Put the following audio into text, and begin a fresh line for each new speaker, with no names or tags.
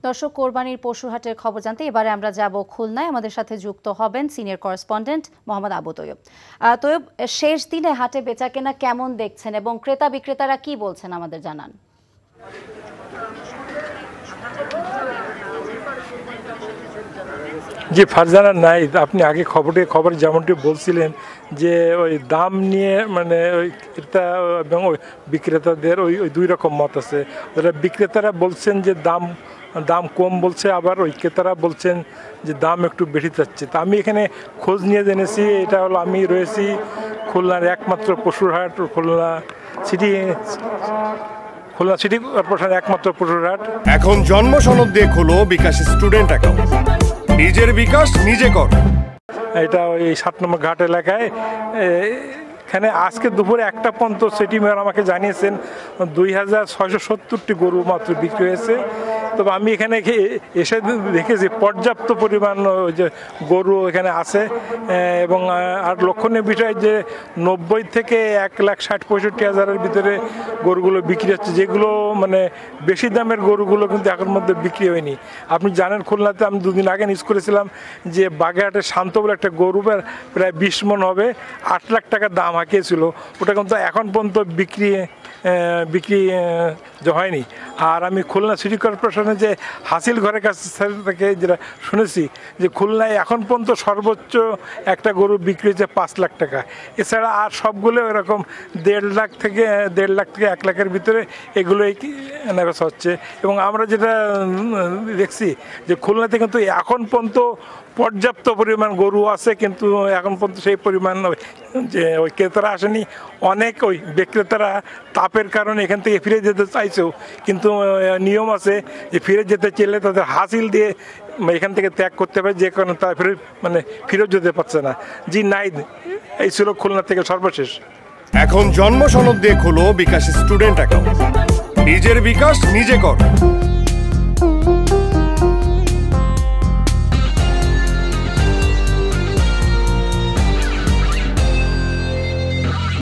দর্শক, কোরবানির পশুর হাটের খবর জানতে এবারে আমরা যাব খুলনায়। আমাদের সাথে যুক্ত হবেন সিনিয়র করেসপন্ডেন্ট মোহাম্মদ আবু তৈয়ব। তৈয়ব, শেষ দিনে হাটে বেচাকেনা কেমন দেখছেন এবং ক্রেতা বিক্রেতারা কি বলছেন আমাদের জানান।
জি ফারজানা নাইদ, আপনি আগে খবর যেমনটি বলছিলেন যে ওই দাম নিয়ে মানে ওই ক্রেতা এবং ওই বিক্রেতাদের ওই দুই রকম মত আছে। ওরা বিক্রেতারা বলছেন যে দাম কম বলছে, আবার ওই ক্রেতারা বলছেন যে দাম একটু বেশি চাচ্ছে। তা আমি এখানে খোঁজ নিয়ে জেনেছি, এটা হলো আমি রয়েছি খুলনার একমাত্র পশুর হাট, খুলনা সিটি কর্পোরেশনের একমাত্র পশুর হাট।
এখন জন্ম সনদ দিয়ে খোলো বিকাশ স্টুডেন্ট অ্যাকাউন্ট, নিজের বিকাশ নিজে কর।
এটা ওই 7 নম্বর ঘাট এলাকায়। এখানে আজকে দুপুরে 1টা পর্যন্ত সিটি মেয়র আমাকে জানিয়েছেন 2670টি গরু মাত্র বিক্রি হয়েছে। তবে আমি এখানে এসে দেখেছি পর্যাপ্ত পরিমাণ যে গরু এখানে আছে, এবং আর লক্ষণীয় বিষয় যে 90 থেকে 1,60,65,000-এর ভিতরে গরুগুলো বিক্রি হচ্ছে, যেগুলো মানে বেশি দামের গরুগুলো কিন্তু এখন মধ্যে বিক্রি হয়নি। আপনি জানেন খুলনাতে আমি 2 দিন আগে নিউজ করেছিলাম যে বাগেরহাটের শান্ত বলে একটা গরু প্রায় 20 মণ হবে, 8 লাখ টাকা দাম হাঁকিয়েছিল, ওটা কিন্তু এখন পর্যন্ত বিক্রি হয়নি। আর আমি খুলনা সিটি কর্পোরেশনের যে হাসিল ঘরের কাছ থেকে যেটা শুনেছি যে খুলনায় এখন পর্যন্ত সর্বোচ্চ একটা গরু বিক্রি হয়েছে 5 লাখ টাকা। এছাড়া আর সবগুলো এরকম 1.5 লাখ থেকে 1 লাখের ভিতরে এগুলোই নেবেচা হচ্ছে। এবং আমরা যেটা দেখছি যে খুলনাতে কিন্তু এখন পর্যন্ত পর্যাপ্ত পরিমাণ গরু আছে, কিন্তু এখন পর্যন্ত সেই পরিমাণ যে ওই ক্রেতারা আসেনি। অনেক ওই বিক্রেতারা তাপের কারণে এখান থেকে ফিরে যেতে চাইছেও, কিন্তু নিয়ম আছে যে ফিরে যেতে চাইলে তাদের হাসিল দিয়ে এখান থেকে ত্যাগ করতে হবে, যে কারণে তারা ফিরত যেতে পারছে না। জি নাইদ, এই ছিল খুলনা থেকে সর্বশেষ।
এখন জন্ম সনদ দিয়ে খোলো বিকাশ স্টুডেন্ট অ্যাকাউন্ট, নিজের বিকাশ নিজে কর।